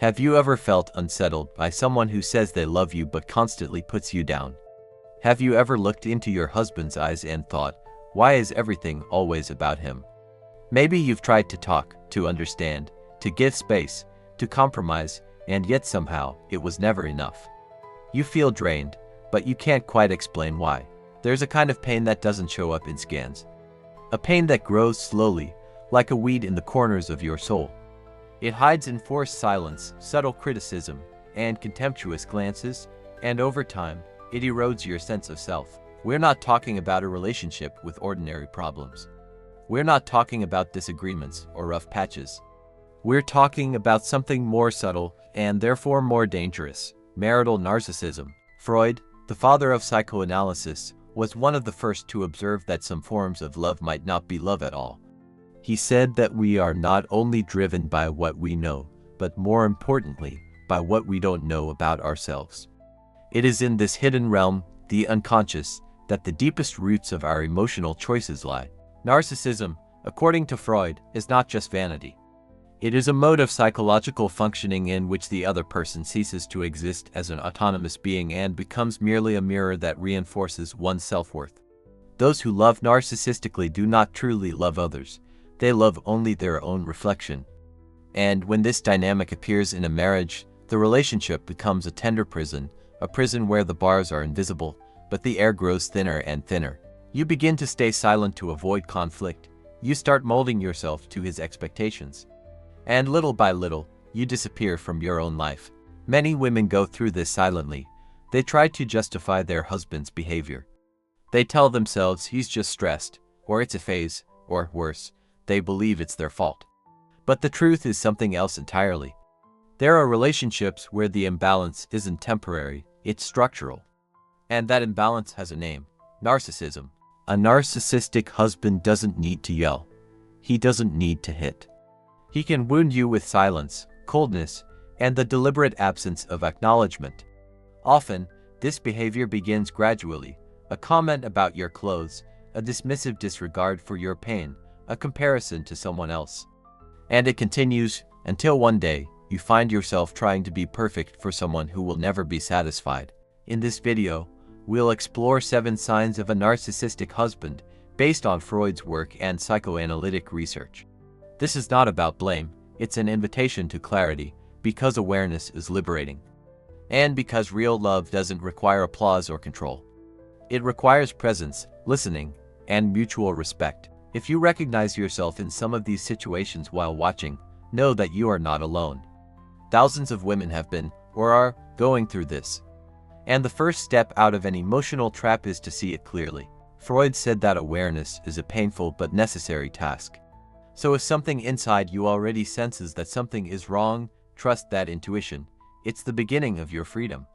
Have you ever felt unsettled by someone who says they love you but constantly puts you down? Have you ever looked into your husband's eyes and thought, why is everything always about him? Maybe you've tried to talk, to understand, to give space, to compromise, and yet somehow it was never enough. You feel drained, but you can't quite explain why. There's a kind of pain that doesn't show up in scans. A pain that grows slowly, like a weed in the corners of your soul. It hides in forced silence, subtle criticism, and contemptuous glances, and over time, it erodes your sense of self. We're not talking about a relationship with ordinary problems. We're not talking about disagreements or rough patches. We're talking about something more subtle and therefore more dangerous: marital narcissism. Freud, the father of psychoanalysis, was one of the first to observe that some forms of love might not be love at all. He said that we are not only driven by what we know, but more importantly, by what we don't know about ourselves. It is in this hidden realm, the unconscious, that the deepest roots of our emotional choices lie. Narcissism, according to Freud, is not just vanity. It is a mode of psychological functioning in which the other person ceases to exist as an autonomous being and becomes merely a mirror that reinforces one's self-worth. Those who love narcissistically do not truly love others. They love only their own reflection. And when this dynamic appears in a marriage, the relationship becomes a tender prison, a prison where the bars are invisible, but the air grows thinner and thinner. You begin to stay silent to avoid conflict. You start molding yourself to his expectations. And little by little, you disappear from your own life. Many women go through this silently. They try to justify their husband's behavior. They tell themselves he's just stressed, or it's a phase, or worse, they believe it's their fault. But the truth is something else entirely. There are relationships where the imbalance isn't temporary, it's structural. And that imbalance has a name: narcissism. A narcissistic husband doesn't need to yell. He doesn't need to hit. He can wound you with silence, coldness, and the deliberate absence of acknowledgement. Often, this behavior begins gradually: a comment about your clothes, a dismissive disregard for your pain, a comparison to someone else. And it continues until one day, you find yourself trying to be perfect for someone who will never be satisfied. In this video, we'll explore 7 signs of a narcissistic husband based on Freud's work and psychoanalytic research. This is not about blame, it's an invitation to clarity, because awareness is liberating. And because real love doesn't require applause or control. It requires presence, listening, and mutual respect. If you recognize yourself in some of these situations while watching, know that you are not alone. Thousands of women have been, or are, going through this. And the first step out of an emotional trap is to see it clearly. Freud said that awareness is a painful but necessary task. So if something inside you already senses that something is wrong, trust that intuition. It's the beginning of your freedom.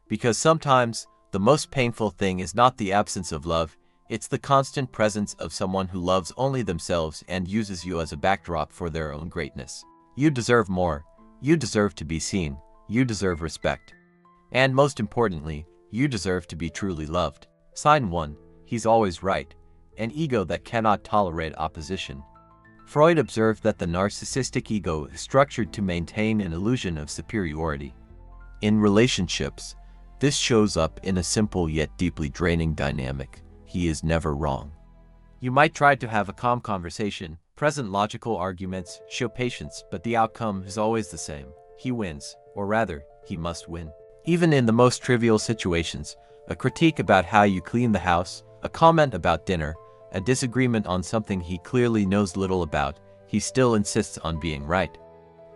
Because sometimes, the most painful thing is not the absence of love, it's the constant presence of someone who loves only themselves and uses you as a backdrop for their own greatness. You deserve more. You deserve to be seen. You deserve respect. And most importantly, you deserve to be truly loved. Sign 1. He's always right. An ego that cannot tolerate opposition. Freud observed that the narcissistic ego is structured to maintain an illusion of superiority. In relationships, this shows up in a simple yet deeply draining dynamic: he is never wrong. You might try to have a calm conversation, present logical arguments, show patience, but the outcome is always the same. He wins, or rather, he must win. Even in the most trivial situations, a critique about how you clean the house, a comment about dinner, a disagreement on something he clearly knows little about, he still insists on being right.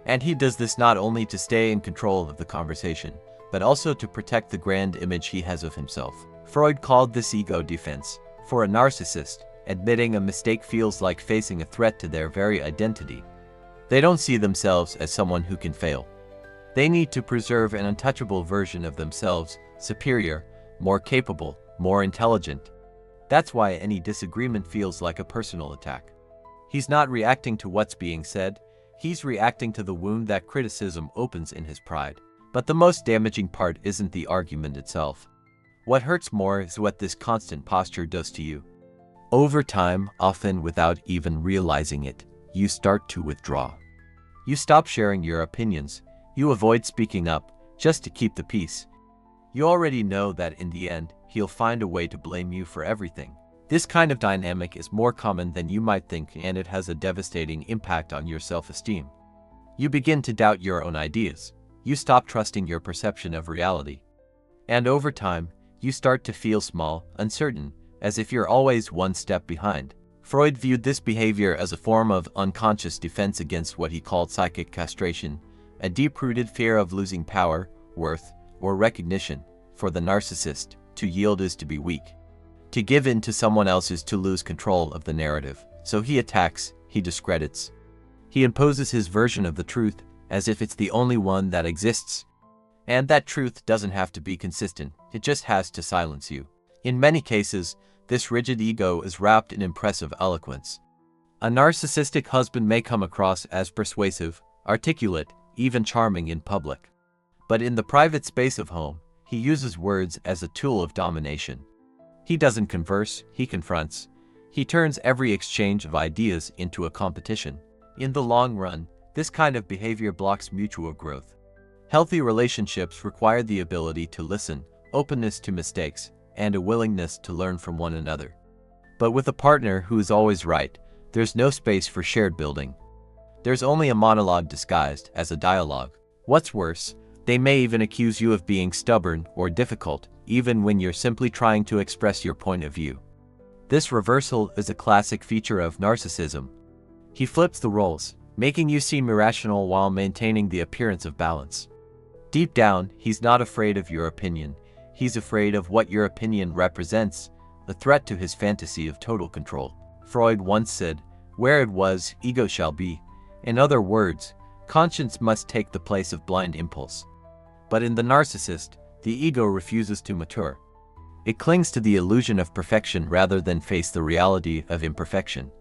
And he does this not only to stay in control of the conversation, but also to protect the grand image he has of himself. Freud called this ego defense. For a narcissist, admitting a mistake feels like facing a threat to their very identity. They don't see themselves as someone who can fail. They need to preserve an untouchable version of themselves, superior, more capable, more intelligent. That's why any disagreement feels like a personal attack. He's not reacting to what's being said, he's reacting to the wound that criticism opens in his pride. But the most damaging part isn't the argument itself. What hurts more is what this constant posture does to you. Over time, often without even realizing it, you start to withdraw. You stop sharing your opinions. You avoid speaking up, just to keep the peace. You already know that in the end, he'll find a way to blame you for everything. This kind of dynamic is more common than you might think, and it has a devastating impact on your self-esteem. You begin to doubt your own ideas. You stop trusting your perception of reality. And over time, you start to feel small, uncertain, as if you're always one step behind. Freud viewed this behavior as a form of unconscious defense against what he called psychic castration, a deep-rooted fear of losing power, worth, or recognition. For the narcissist, to yield is to be weak. To give in to someone else is to lose control of the narrative. So he attacks, he discredits. He imposes his version of the truth, as if it's the only one that exists. And that truth doesn't have to be consistent, it just has to silence you. In many cases, this rigid ego is wrapped in impressive eloquence. A narcissistic husband may come across as persuasive, articulate, even charming in public. But in the private space of home, he uses words as a tool of domination. He doesn't converse, he confronts. He turns every exchange of ideas into a competition. In the long run, this kind of behavior blocks mutual growth. Healthy relationships require the ability to listen, openness to mistakes, and a willingness to learn from one another. But with a partner who is always right, there's no space for shared building. There's only a monologue disguised as a dialogue. What's worse, they may even accuse you of being stubborn or difficult, even when you're simply trying to express your point of view. This reversal is a classic feature of narcissism. He flips the roles, making you seem irrational while maintaining the appearance of balance. Deep down, he's not afraid of your opinion. He's afraid of what your opinion represents, a threat to his fantasy of total control. Freud once said, "Where it was, ego shall be." In other words, conscience must take the place of blind impulse. But in the narcissist, the ego refuses to mature. It clings to the illusion of perfection rather than face the reality of imperfection.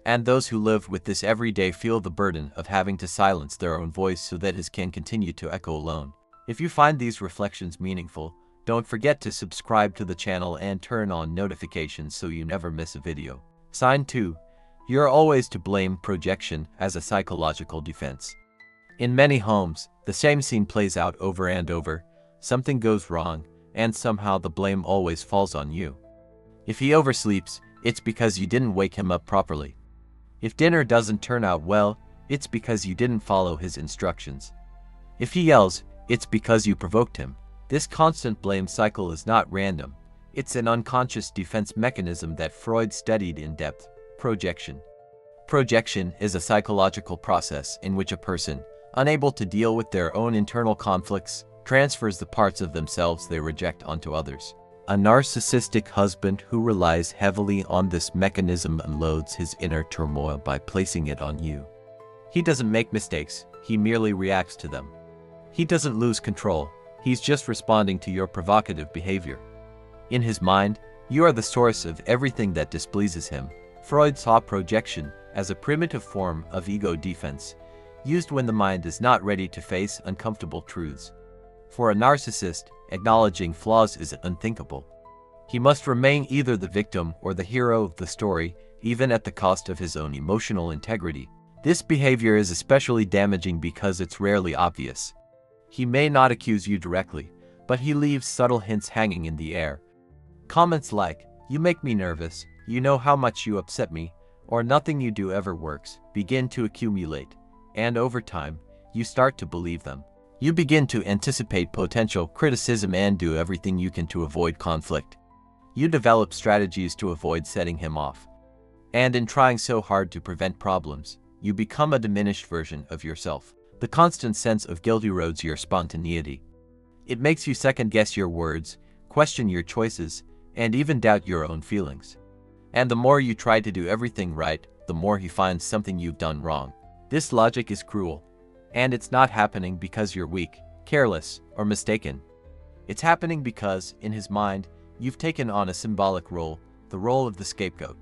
And those who live with this every day feel the burden of having to silence their own voice so that his can continue to echo alone. If you find these reflections meaningful, don't forget to subscribe to the channel and turn on notifications so you never miss a video. Sign 2. You're always to blame projection as a psychological defense. In many homes, the same scene plays out over and over. Something goes wrong, and somehow the blame always falls on you. If he oversleeps, it's because you didn't wake him up properly. If dinner doesn't turn out well, it's because you didn't follow his instructions. If he yells, it's because you provoked him. This constant blame cycle is not random. It's an unconscious defense mechanism that Freud studied in depth: projection. Projection is a psychological process in which a person, unable to deal with their own internal conflicts, transfers the parts of themselves they reject onto others. A narcissistic husband who relies heavily on this mechanism unloads his inner turmoil by placing it on you. He doesn't make mistakes, he merely reacts to them. He doesn't lose control, he's just responding to your provocative behavior. In his mind, you are the source of everything that displeases him. Freud saw projection as a primitive form of ego defense, used when the mind is not ready to face uncomfortable truths. For a narcissist, acknowledging flaws is unthinkable. He must remain either the victim or the hero of the story, even at the cost of his own emotional integrity. This behavior is especially damaging because it's rarely obvious. He may not accuse you directly, but he leaves subtle hints hanging in the air. Comments like, "You make me nervous," "You know how much you upset me," or "Nothing you do ever works," begin to accumulate, and over time, you start to believe them. You begin to anticipate potential criticism and do everything you can to avoid conflict. You develop strategies to avoid setting him off. And in trying so hard to prevent problems, you become a diminished version of yourself. The constant sense of guilt erodes your spontaneity. It makes you second-guess your words, question your choices, and even doubt your own feelings. And the more you try to do everything right, the more he finds something you've done wrong. This logic is cruel. And it's not happening because you're weak, careless, or mistaken. It's happening because, in his mind, you've taken on a symbolic role, the role of the scapegoat.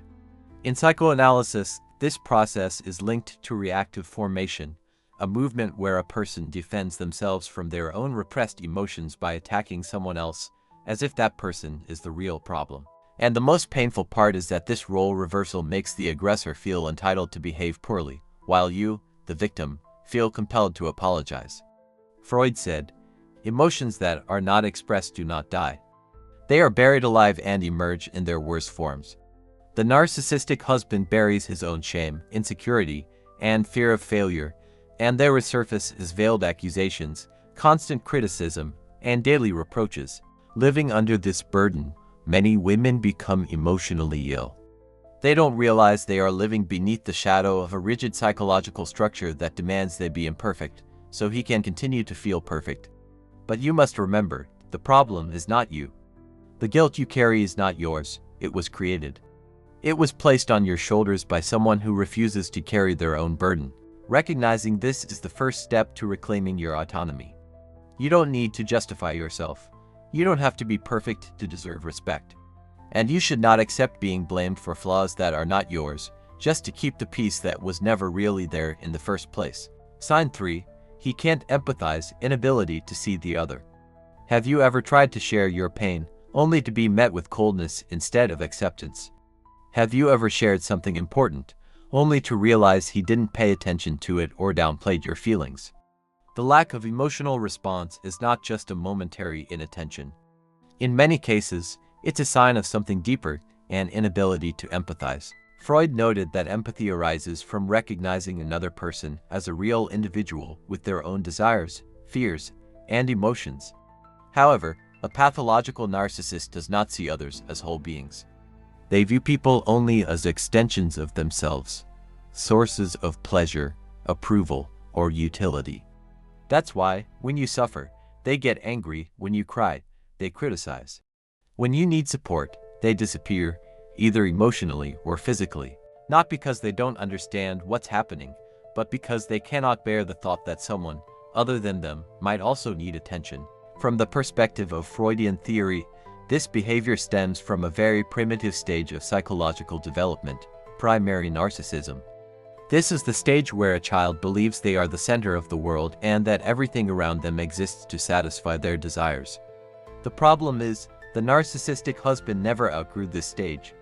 In psychoanalysis, this process is linked to reactive formation, a movement where a person defends themselves from their own repressed emotions by attacking someone else, as if that person is the real problem. And the most painful part is that this role reversal makes the aggressor feel entitled to behave poorly, while you, the victim, feel compelled to apologize. Freud said, "Emotions that are not expressed do not die. They are buried alive and emerge in their worst forms." The narcissistic husband buries his own shame, insecurity, and fear of failure, and there resurface as veiled accusations, constant criticism, and daily reproaches. Living under this burden, many women become emotionally ill. They don't realize they are living beneath the shadow of a rigid psychological structure that demands they be imperfect, so he can continue to feel perfect. But you must remember, the problem is not you. The guilt you carry is not yours, it was created. It was placed on your shoulders by someone who refuses to carry their own burden. Recognizing this is the first step to reclaiming your autonomy. You don't need to justify yourself. You don't have to be perfect to deserve respect. And you should not accept being blamed for flaws that are not yours, just to keep the peace that was never really there in the first place. Sign 3. He can't empathize, inability to see the other. Have you ever tried to share your pain, only to be met with coldness instead of acceptance? Have you ever shared something important, only to realize he didn't pay attention to it or downplayed your feelings? The lack of emotional response is not just a momentary inattention. In many cases, it's a sign of something deeper, an inability to empathize. Freud noted that empathy arises from recognizing another person as a real individual with their own desires, fears, and emotions. However, a pathological narcissist does not see others as whole beings. They view people only as extensions of themselves, sources of pleasure, approval, or utility. That's why, when you suffer, they get angry. When you cry, they criticize. When you need support, they disappear, either emotionally or physically. Not because they don't understand what's happening, but because they cannot bear the thought that someone, other than them, might also need attention. From the perspective of Freudian theory, this behavior stems from a very primitive stage of psychological development, primary narcissism. This is the stage where a child believes they are the center of the world and that everything around them exists to satisfy their desires. The problem is, the narcissistic husband never outgrew this stage.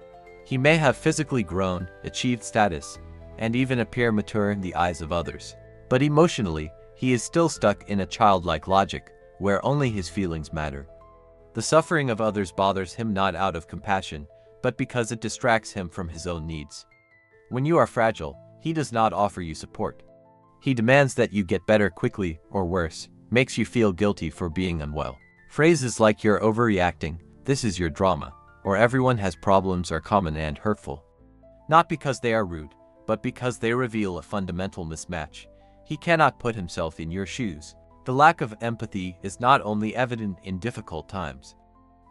He may have physically grown, achieved status, and even appear mature in the eyes of others. But emotionally, he is still stuck in a childlike logic, where only his feelings matter. The suffering of others bothers him not out of compassion, but because it distracts him from his own needs. When you are fragile, he does not offer you support. He demands that you get better quickly, or worse, makes you feel guilty for being unwell. Phrases like "you're overreacting," "this is your drama," or "everyone has problems" are common and hurtful. Not because they are rude, but because they reveal a fundamental mismatch. He cannot put himself in your shoes. The lack of empathy is not only evident in difficult times.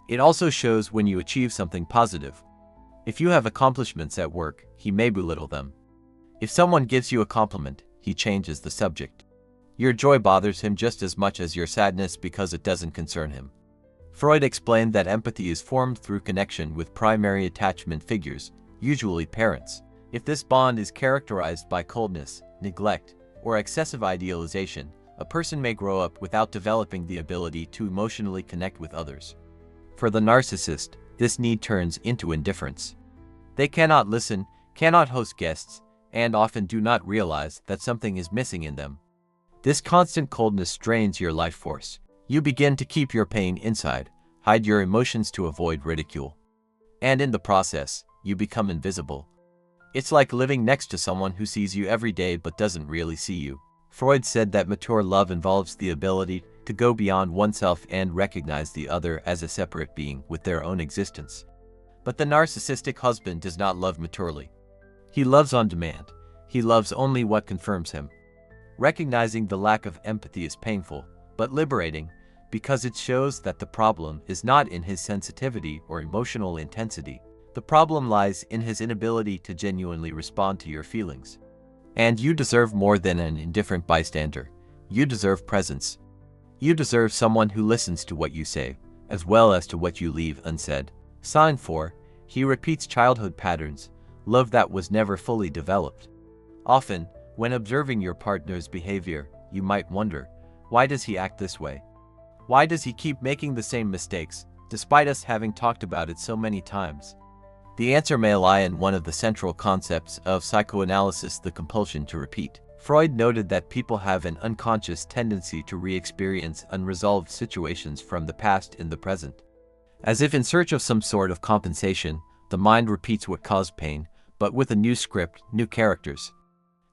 It also shows when you achieve something positive. If you have accomplishments at work, he may belittle them. If someone gives you a compliment, he changes the subject. Your joy bothers him just as much as your sadness because it doesn't concern him. Freud explained that empathy is formed through connection with primary attachment figures, usually parents. If this bond is characterized by coldness, neglect, or excessive idealization, a person may grow up without developing the ability to emotionally connect with others. For the narcissist, this need turns into indifference. They cannot listen, cannot host guests, and often do not realize that something is missing in them. This constant coldness strains your life force. You begin to keep your pain inside, hide your emotions to avoid ridicule. And in the process, you become invisible. It's like living next to someone who sees you every day but doesn't really see you. Freud said that mature love involves the ability to go beyond oneself and recognize the other as a separate being with their own existence. But the narcissistic husband does not love maturely. He loves on demand. He loves only what confirms him. Recognizing the lack of empathy is painful, but liberating, because it shows that the problem is not in his sensitivity or emotional intensity. The problem lies in his inability to genuinely respond to your feelings. And you deserve more than an indifferent bystander. You deserve presence. You deserve someone who listens to what you say, as well as to what you leave unsaid. Sign 4. He repeats childhood patterns, love that was never fully developed. Often, when observing your partner's behavior, you might wonder, why does he act this way? Why does he keep making the same mistakes, despite us having talked about it so many times? The answer may lie in one of the central concepts of psychoanalysis, the compulsion to repeat. Freud noted that people have an unconscious tendency to re-experience unresolved situations from the past in the present. As if in search of some sort of compensation, the mind repeats what caused pain, but with a new script, new characters.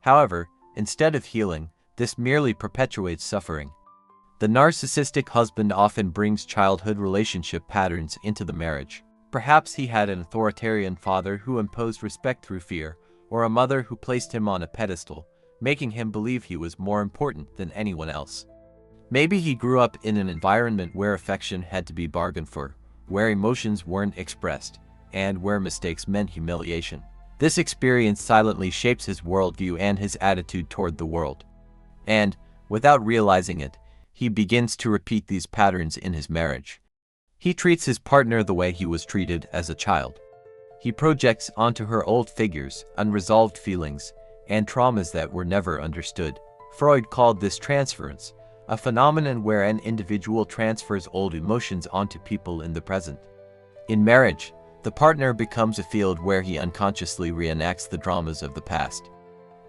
However, instead of healing, this merely perpetuates suffering. The narcissistic husband often brings childhood relationship patterns into the marriage. Perhaps he had an authoritarian father who imposed respect through fear, or a mother who placed him on a pedestal, making him believe he was more important than anyone else. Maybe he grew up in an environment where affection had to be bargained for, where emotions weren't expressed, and where mistakes meant humiliation. This experience silently shapes his worldview and his attitude toward the world. And, without realizing it, he begins to repeat these patterns in his marriage. He treats his partner the way he was treated as a child. He projects onto her old figures, unresolved feelings, and traumas that were never understood. Freud called this transference, a phenomenon where an individual transfers old emotions onto people in the present. In marriage, the partner becomes a field where he unconsciously reenacts the dramas of the past.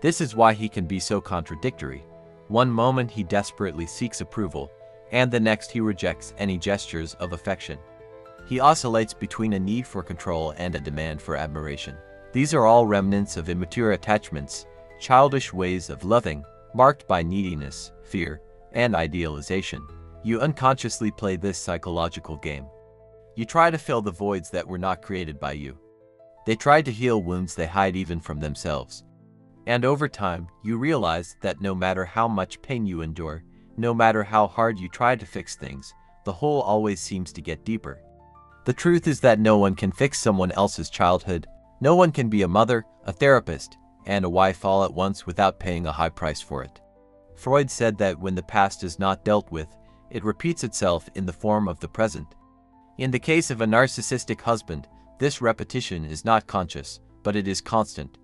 This is why he can be so contradictory. One moment he desperately seeks approval, and the next he rejects any gestures of affection. He oscillates between a need for control and a demand for admiration. These are all remnants of immature attachments, childish ways of loving, marked by neediness, fear, and idealization. You unconsciously play this psychological game. You try to fill the voids that were not created by you. They try to heal wounds they hide even from themselves. And over time, you realize that no matter how much pain you endure, no matter how hard you try to fix things, the hole always seems to get deeper. The truth is that no one can fix someone else's childhood. No one can be a mother, a therapist, and a wife all at once without paying a high price for it. Freud said that when the past is not dealt with, it repeats itself in the form of the present. In the case of a narcissistic husband, this repetition is not conscious, but it is constant.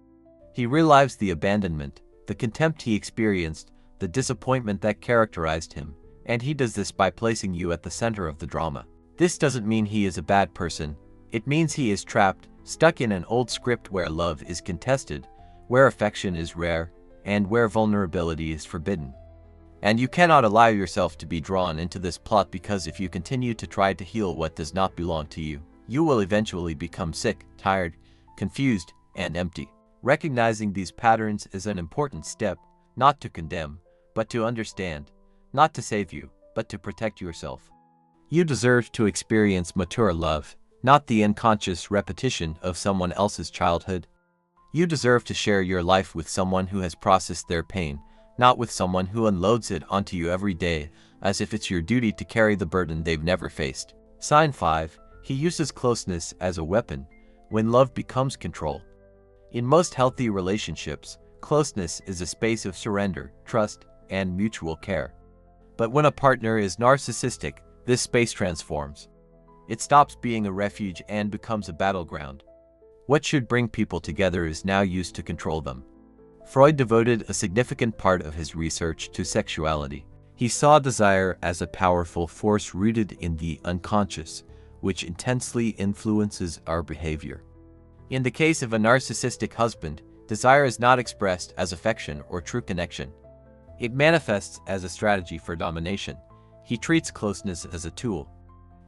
He relives the abandonment, the contempt he experienced, the disappointment that characterized him, and he does this by placing you at the center of the drama. This doesn't mean he is a bad person. It means he is trapped, stuck in an old script where love is contested, where affection is rare, and where vulnerability is forbidden. And you cannot allow yourself to be drawn into this plot, because if you continue to try to heal what does not belong to you, you will eventually become sick, tired, confused, and empty. Recognizing these patterns is an important step, not to condemn, but to understand, not to save you, but to protect yourself. You deserve to experience mature love, not the unconscious repetition of someone else's childhood. You deserve to share your life with someone who has processed their pain, not with someone who unloads it onto you every day, as if it's your duty to carry the burden they've never faced. Sign 5. He uses closeness as a weapon when love becomes control. In most healthy relationships, closeness is a space of surrender, trust, and mutual care. But when a partner is narcissistic, this space transforms. It stops being a refuge and becomes a battleground. What should bring people together is now used to control them. Freud devoted a significant part of his research to sexuality. He saw desire as a powerful force rooted in the unconscious, which intensely influences our behavior. In the case of a narcissistic husband, desire is not expressed as affection or true connection. It manifests as a strategy for domination. He treats closeness as a tool.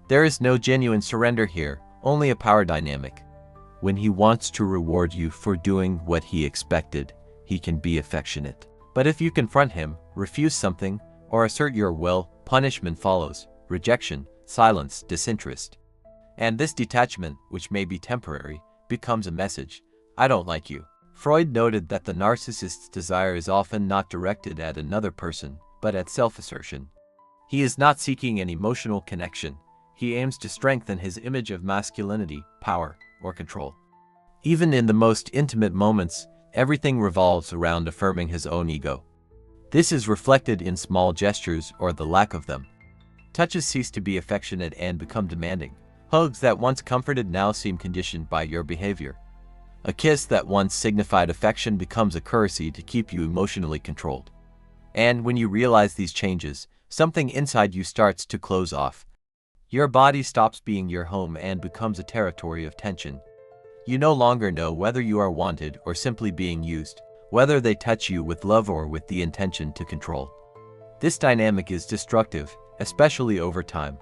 There is no genuine surrender here, only a power dynamic. When he wants to reward you for doing what he expected, he can be affectionate. But if you confront him, refuse something, or assert your will, punishment follows: rejection, silence, disinterest. And this detachment, which may be temporary, becomes a message: I don't like you. Freud noted that the narcissist's desire is often not directed at another person, but at self-assertion. He is not seeking an emotional connection. He aims to strengthen his image of masculinity, power, or control. Even in the most intimate moments, everything revolves around affirming his own ego. This is reflected in small gestures or the lack of them. Touches cease to be affectionate and become demanding. Hugs that once comforted now seem conditioned by your behavior. A kiss that once signified affection becomes a currency to keep you emotionally controlled. And when you realize these changes, something inside you starts to close off. Your body stops being your home and becomes a territory of tension. You no longer know whether you are wanted or simply being used. whether they touch you with love or with the intention to control. This dynamic is destructive, especially over time.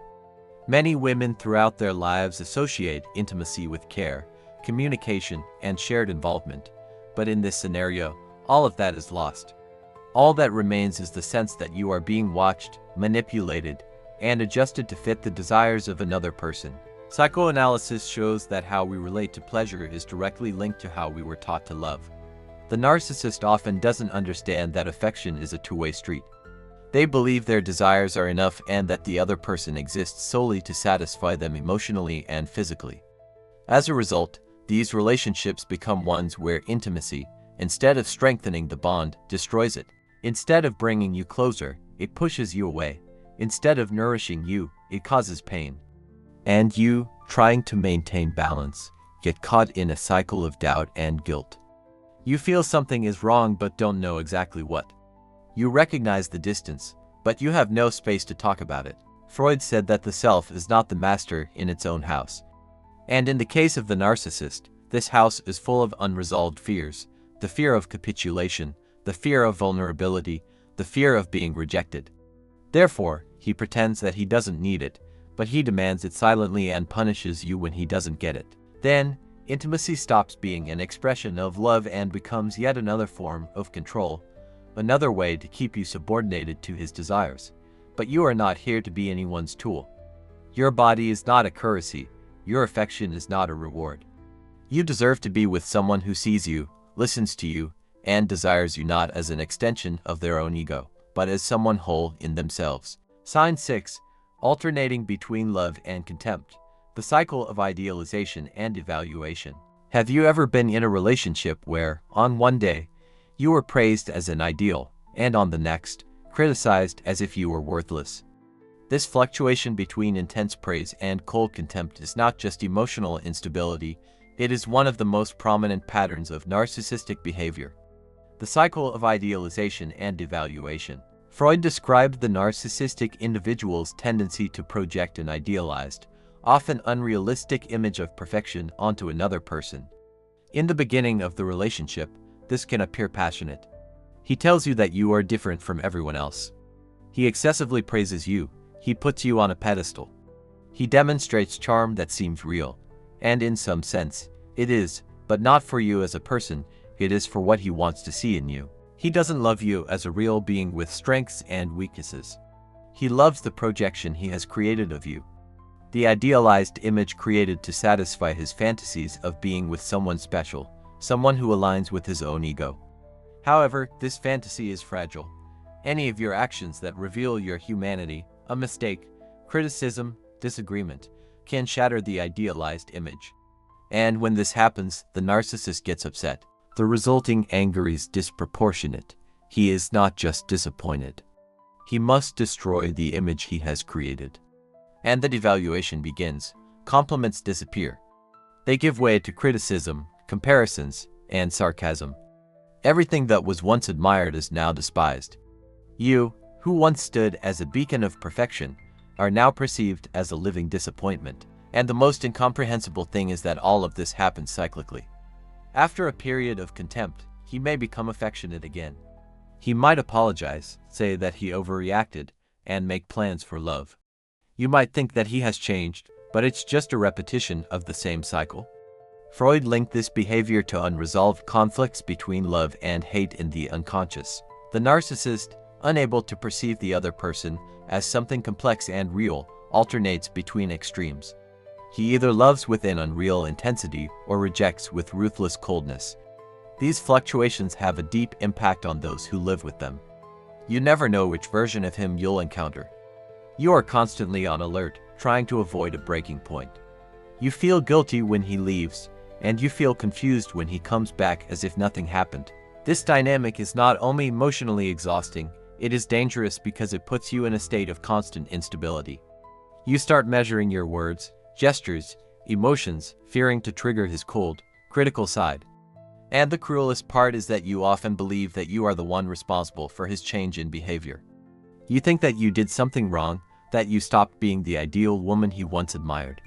Many women throughout their lives associate intimacy with care, communication, and shared involvement, but in this scenario, all of that is lost. All that remains is the sense that you are being watched, manipulated, and adjusted to fit the desires of another person. Psychoanalysis shows that how we relate to pleasure is directly linked to how we were taught to love. The narcissist often doesn't understand that affection is a two-way street. They believe their desires are enough and that the other person exists solely to satisfy them emotionally and physically. As a result, these relationships become ones where intimacy, instead of strengthening the bond, destroys it. Instead of bringing you closer, it pushes you away. Instead of nourishing you, it causes pain. And you, trying to maintain balance, get caught in a cycle of doubt and guilt. You feel something is wrong but don't know exactly what. You recognize the distance, but you have no space to talk about it. Freud said that the self is not the master in its own house. And in the case of the narcissist, this house is full of unresolved fears: the fear of capitulation, the fear of vulnerability, the fear of being rejected. Therefore, he pretends that he doesn't need it, but he demands it silently and punishes you when he doesn't get it. Then, intimacy stops being an expression of love and becomes yet another form of control, another way to keep you subordinated to his desires. But you are not here to be anyone's tool. Your body is not a currency. Your affection is not a reward. You deserve to be with someone who sees you, listens to you, and desires you not as an extension of their own ego, but as someone whole in themselves. Sign 6. Alternating between love and contempt. The cycle of idealization and evaluation. Have you ever been in a relationship where, on one day, you were praised as an ideal, and on the next, criticized as if you were worthless? This fluctuation between intense praise and cold contempt is not just emotional instability, it is one of the most prominent patterns of narcissistic behavior. The cycle of idealization and evaluation. Freud described the narcissistic individual's tendency to project an idealized, often unrealistic image of perfection onto another person. In the beginning of the relationship, this can appear passionate. He tells you that you are different from everyone else. He excessively praises you. He puts you on a pedestal. He demonstrates charm that seems real, and in some sense, it is, but not for you as a person, it is for what he wants to see in you. He doesn't love you as a real being with strengths and weaknesses. He loves the projection he has created of you. The idealized image created to satisfy his fantasies of being with someone special, someone who aligns with his own ego. However, this fantasy is fragile. Any of your actions that reveal your humanity, a mistake, criticism, disagreement, can shatter the idealized image. And when this happens, the narcissist gets upset. The resulting anger is disproportionate. He is not just disappointed. He must destroy the image he has created. And the devaluation begins. Compliments disappear. They give way to criticism, comparisons, and sarcasm. Everything that was once admired is now despised. You, who once stood as a beacon of perfection, are now perceived as a living disappointment. And the most incomprehensible thing is that all of this happens cyclically. After a period of contempt, he may become affectionate again. He might apologize, say that he overreacted, and make plans for love. You might think that he has changed, but it's just a repetition of the same cycle. Freud linked this behavior to unresolved conflicts between love and hate in the unconscious. The narcissist, unable to perceive the other person as something complex and real, alternates between extremes. He either loves with an unreal intensity or rejects with ruthless coldness. These fluctuations have a deep impact on those who live with them. You never know which version of him you'll encounter. You are constantly on alert, trying to avoid a breaking point. You feel guilty when he leaves, and you feel confused when he comes back as if nothing happened. This dynamic is not only emotionally exhausting, it is dangerous because it puts you in a state of constant instability. You start measuring your words, gestures, emotions, fearing to trigger his cold, critical side. And the cruelest part is that you often believe that you are the one responsible for his change in behavior. You think that you did something wrong, that you stopped being the ideal woman he once admired.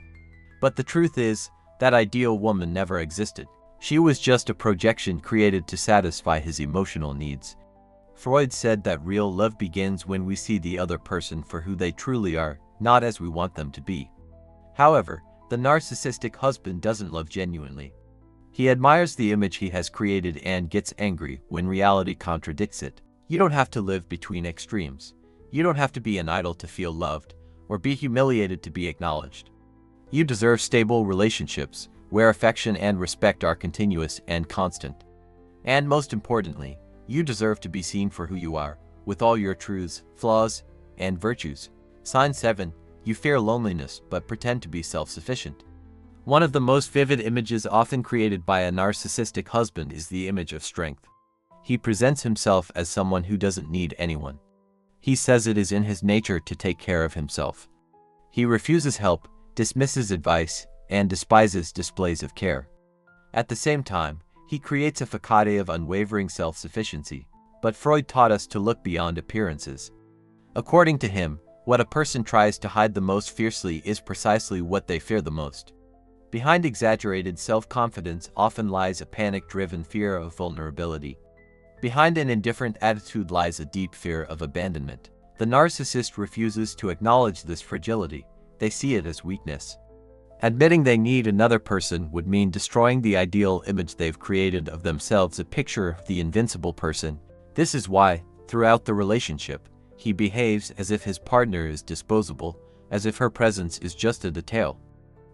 But the truth is, that ideal woman never existed. She was just a projection created to satisfy his emotional needs. Freud said that real love begins when we see the other person for who they truly are, not as we want them to be. However, the narcissistic husband doesn't love genuinely. He admires the image he has created and gets angry when reality contradicts it. You don't have to live between extremes. You don't have to be an idol to feel loved, or be humiliated to be acknowledged. You deserve stable relationships, where affection and respect are continuous and constant. And most importantly, you deserve to be seen for who you are, with all your truths, flaws, and virtues. Sign 7. You fear loneliness but pretend to be self-sufficient. One of the most vivid images often created by a narcissistic husband is the image of strength. He presents himself as someone who doesn't need anyone. He says it is in his nature to take care of himself. He refuses help, dismisses advice, and despises displays of care. At the same time, he creates a facade of unwavering self-sufficiency. But Freud taught us to look beyond appearances. According to him, what a person tries to hide the most fiercely is precisely what they fear the most. Behind exaggerated self-confidence often lies a panic-driven fear of vulnerability. Behind an indifferent attitude lies a deep fear of abandonment. The narcissist refuses to acknowledge this fragility. They see it as weakness. Admitting they need another person would mean destroying the ideal image they've created of themselves, a picture of the invincible person. This is why, throughout the relationship, he behaves as if his partner is disposable, as if her presence is just a detail.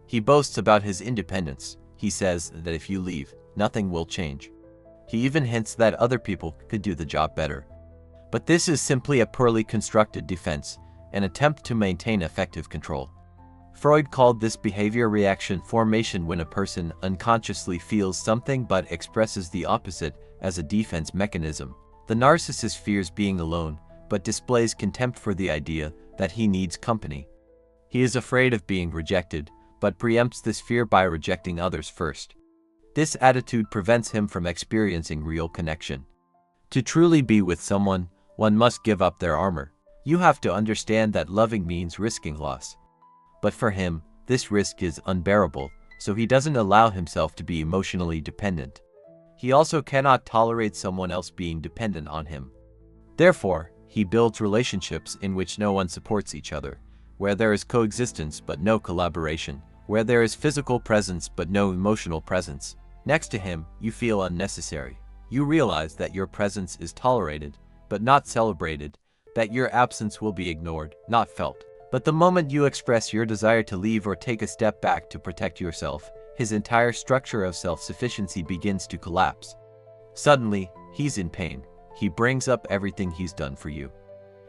He boasts about his independence. He says that if you leave, nothing will change. He even hints that other people could do the job better. But this is simply a poorly constructed defense, an attempt to maintain effective control. Freud called this behavior reaction formation, when a person unconsciously feels something but expresses the opposite as a defense mechanism. The narcissist fears being alone, but displays contempt for the idea that he needs company. He is afraid of being rejected, but preempts this fear by rejecting others first. This attitude prevents him from experiencing real connection. To truly be with someone, one must give up their armor. You have to understand that loving means risking loss. But for him, this risk is unbearable, so he doesn't allow himself to be emotionally dependent. He also cannot tolerate someone else being dependent on him. Therefore, he builds relationships in which no one supports each other, where there is coexistence but no collaboration, where there is physical presence but no emotional presence. Next to him, you feel unnecessary. You realize that your presence is tolerated, but not celebrated, that your absence will be ignored, not felt. But the moment you express your desire to leave or take a step back to protect yourself, his entire structure of self-sufficiency begins to collapse. Suddenly, he's in pain. He brings up everything he's done for you.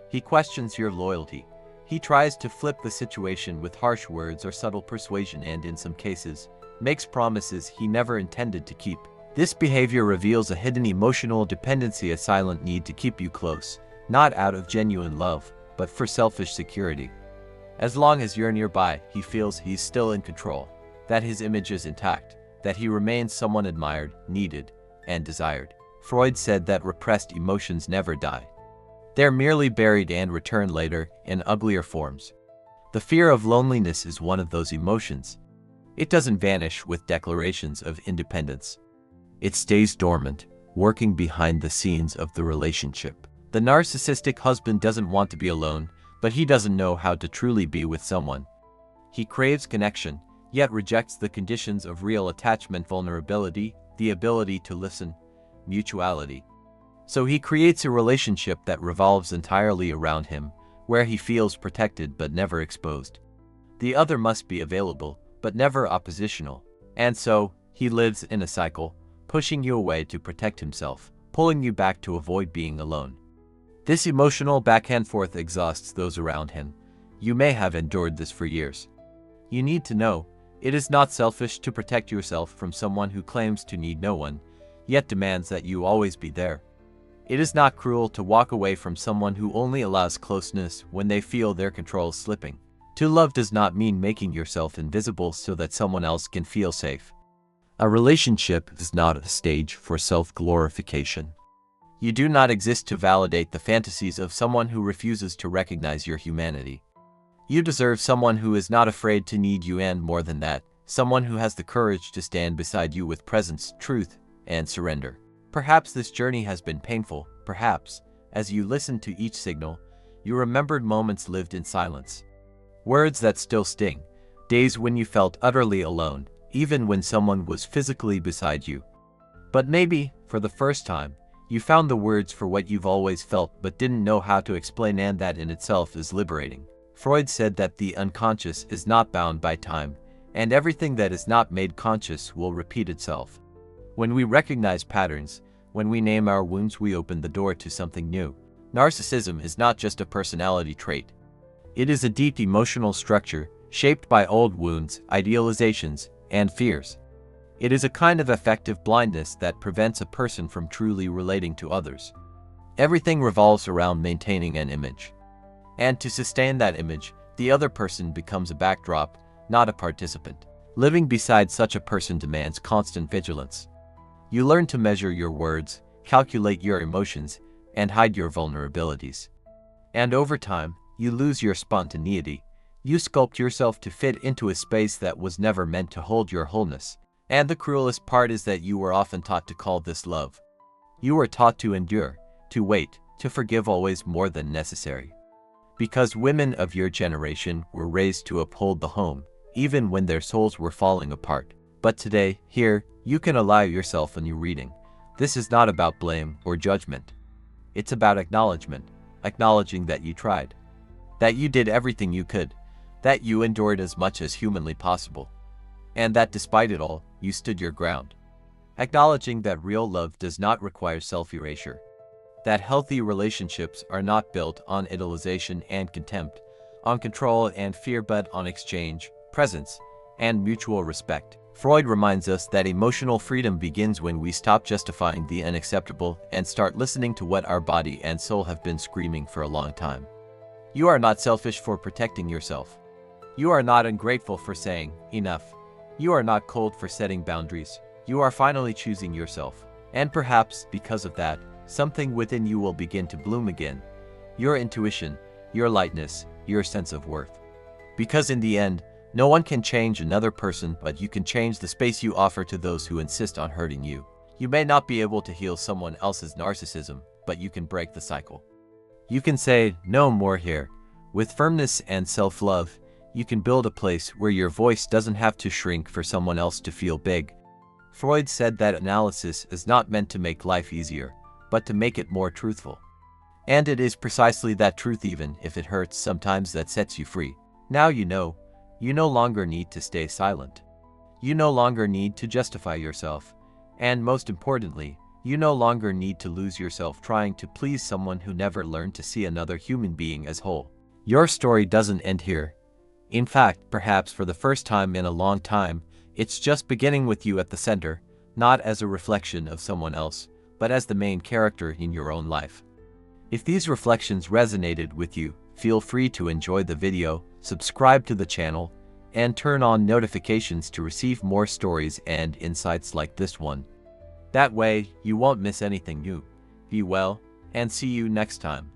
He questions your loyalty. He tries to flip the situation with harsh words or subtle persuasion, and in some cases, makes promises he never intended to keep. This behavior reveals a hidden emotional dependency, a silent need to keep you close, not out of genuine love, but for selfish security. As long as you're nearby, he feels he's still in control, that his image is intact, that he remains someone admired, needed, and desired. Freud said that repressed emotions never die. They're merely buried and return later in uglier forms. The fear of loneliness is one of those emotions. It doesn't vanish with declarations of independence. It stays dormant, working behind the scenes of the relationship. The narcissistic husband doesn't want to be alone, but he doesn't know how to truly be with someone. He craves connection, yet rejects the conditions of real attachment: vulnerability, the ability to listen, mutuality. So he creates a relationship that revolves entirely around him, where he feels protected but never exposed. The other must be available, but never oppositional. And so, he lives in a cycle, pushing you away to protect himself, pulling you back to avoid being alone. This emotional back and forth exhausts those around him. You may have endured this for years. You need to know, it is not selfish to protect yourself from someone who claims to need no one, yet demands that you always be there. It is not cruel to walk away from someone who only allows closeness when they feel their control slipping. To love does not mean making yourself invisible so that someone else can feel safe. A relationship is not a stage for self-glorification. You do not exist to validate the fantasies of someone who refuses to recognize your humanity. You deserve someone who is not afraid to need you, and more than that, someone who has the courage to stand beside you with presence, truth, and surrender. Perhaps this journey has been painful, perhaps, as you listened to each signal, you remembered moments lived in silence. Words that still sting, days when you felt utterly alone, even when someone was physically beside you. But maybe, for the first time, you found the words for what you've always felt but didn't know how to explain, and that in itself is liberating. Freud said that the unconscious is not bound by time, and everything that is not made conscious will repeat itself. When we recognize patterns, when we name our wounds, we open the door to something new. Narcissism is not just a personality trait. It is a deep emotional structure shaped by old wounds, idealizations, and fears. It is a kind of affective blindness that prevents a person from truly relating to others. Everything revolves around maintaining an image. And to sustain that image, the other person becomes a backdrop, not a participant. Living beside such a person demands constant vigilance. You learn to measure your words, calculate your emotions, and hide your vulnerabilities. And over time, you lose your spontaneity. You sculpt yourself to fit into a space that was never meant to hold your wholeness. And the cruelest part is that you were often taught to call this love. You were taught to endure, to wait, to forgive always more than necessary. Because women of your generation were raised to uphold the home, even when their souls were falling apart. But today, here, you can allow yourself a new reading. This is not about blame or judgment. It's about acknowledgement, acknowledging that you tried, that you did everything you could, that you endured as much as humanly possible, and that despite it all, you stood your ground. Acknowledging that real love does not require self-erasure, that healthy relationships are not built on idealization and contempt, on control and fear, but on exchange, presence, and mutual respect. Freud reminds us that emotional freedom begins when we stop justifying the unacceptable and start listening to what our body and soul have been screaming for a long time. You are not selfish for protecting yourself. You are not ungrateful for saying, enough. You are not cold for setting boundaries. You are finally choosing yourself. And perhaps, because of that, something within you will begin to bloom again. Your intuition, your lightness, your sense of worth. Because in the end, no one can change another person, but you can change the space you offer to those who insist on hurting you. You may not be able to heal someone else's narcissism, but you can break the cycle. You can say, no more here. With firmness and self-love, you can build a place where your voice doesn't have to shrink for someone else to feel big. Freud said that analysis is not meant to make life easier, but to make it more truthful. And it is precisely that truth, even if it hurts sometimes, that sets you free. Now you know. You no longer need to stay silent. You no longer need to justify yourself. And most importantly, you no longer need to lose yourself trying to please someone who never learned to see another human being as whole. Your story doesn't end here. In fact, perhaps for the first time in a long time, it's just beginning with you at the center, not as a reflection of someone else, but as the main character in your own life. If these reflections resonated with you, feel free to enjoy the video, subscribe to the channel, and turn on notifications to receive more stories and insights like this one. That way, you won't miss anything new. Be well, and see you next time.